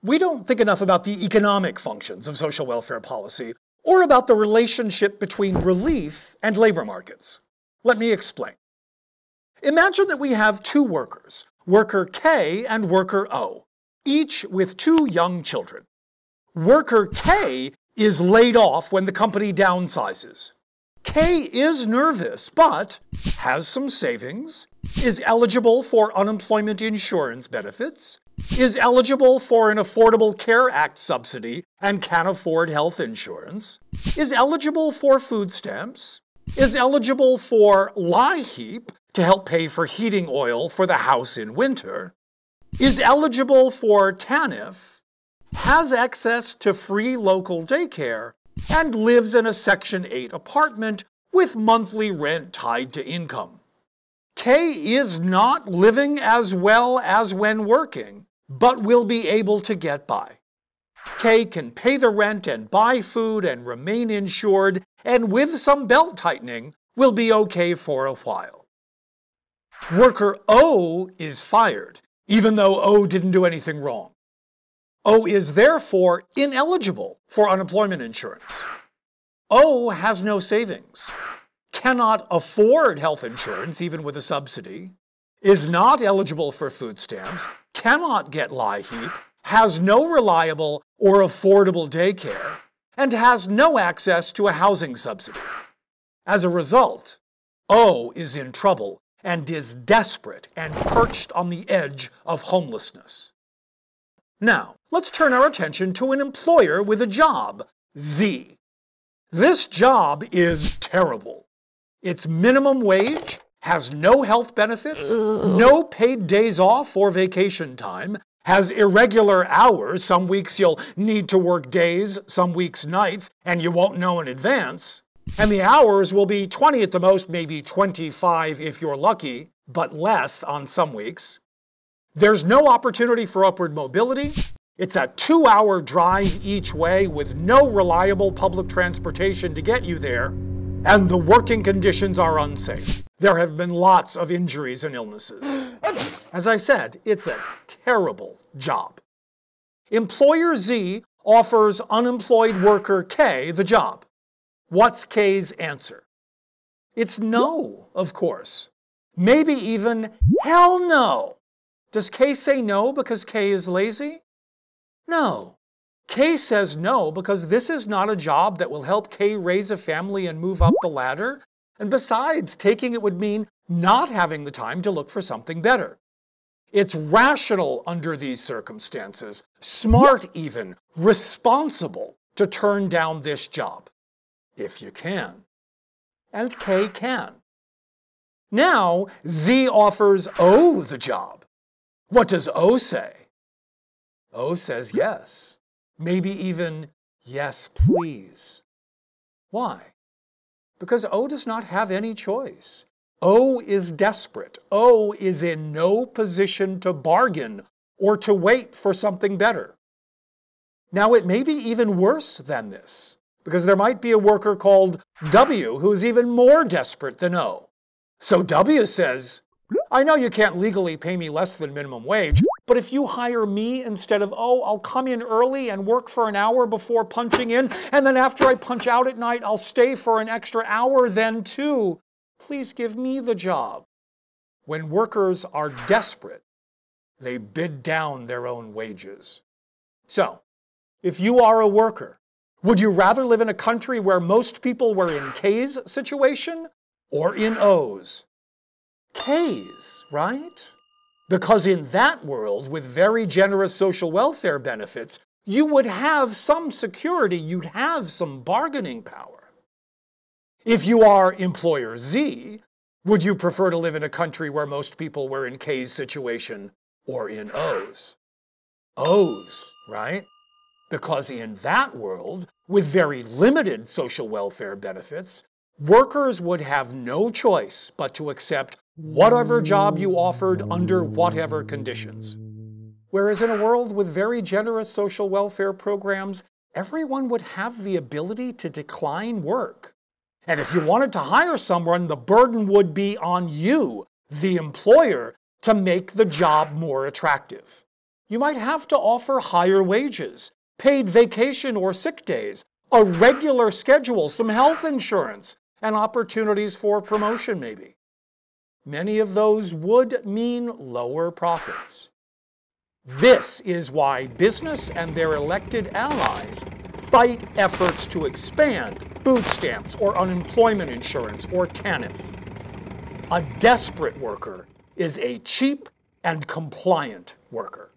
We don't think enough about the economic functions of social welfare policy or about the relationship between relief and labor markets. Let me explain. Imagine that we have two workers, worker K and worker O, each with two young children. Worker K is laid off when the company downsizes. K is nervous, but has some savings, is eligible for unemployment insurance benefits, is eligible for an Affordable Care Act subsidy and can afford health insurance, is eligible for food stamps, is eligible for LIHEAP to help pay for heating oil for the house in winter, is eligible for TANF, has access to free local daycare, and lives in a Section 8 apartment with monthly rent tied to income. K is not living as well as when working, but will be able to get by. K can pay the rent and buy food and remain insured, and with some belt tightening, will be okay for a while. Worker O is fired, even though O didn't do anything wrong. O is therefore ineligible for unemployment insurance. O has no savings, cannot afford health insurance even with a subsidy, is not eligible for food stamps, cannot get LIHEAP, has no reliable or affordable daycare, and has no access to a housing subsidy. As a result, O is in trouble and is desperate and perched on the edge of homelessness. Now, let's turn our attention to an employer with a job, Z. This job is terrible. It's minimum wage, has no health benefits, no paid days off or vacation time, has irregular hours. Some weeks you'll need to work days, some weeks nights, and you won't know in advance. And the hours will be 20 at the most, maybe 25 if you're lucky, but less on some weeks. There's no opportunity for upward mobility. It's a 2-hour drive each way with no reliable public transportation to get you there, and the working conditions are unsafe. There have been lots of injuries and illnesses. As I said, it's a terrible job. Employer Z offers unemployed worker K the job. What's K's answer? It's no, of course. Maybe even hell no. Does K say no because K is lazy? No. K says no because this is not a job that will help K raise a family and move up the ladder. And besides, taking it would mean not having the time to look for something better. It's rational under these circumstances, smart even, responsible to turn down this job. If you can. And K can. Now, Z offers O the job. What does O say? O says yes. Maybe even yes, please. Why? Because O does not have any choice. O is desperate. O is in no position to bargain or to wait for something better. Now, it may be even worse than this, because there might be a worker called W who is even more desperate than O. So W says, I know you can't legally pay me less than minimum wage, but if you hire me instead of O, I'll come in early and work for an hour before punching in, and then after I punch out at night, I'll stay for an extra hour then too. Please give me the job. When workers are desperate, they bid down their own wages. So, if you are a worker, would you rather live in a country where most people were in K's situation or in O's? K's, right? Because in that world, with very generous social welfare benefits, you would have some security, you'd have some bargaining power. If you are employer Z, would you prefer to live in a country where most people were in K's situation or in O's? O's, right? Because in that world, with very limited social welfare benefits, workers would have no choice but to accept whatever job you offered under whatever conditions. Whereas in a world with very generous social welfare programs, everyone would have the ability to decline work. And if you wanted to hire someone, the burden would be on you, the employer, to make the job more attractive. You might have to offer higher wages, paid vacation or sick days, a regular schedule, some health insurance, and opportunities for promotion maybe. Many of those would mean lower profits. This is why business and their elected allies fight efforts to expand food stamps or unemployment insurance or TANF. A desperate worker is a cheap and compliant worker.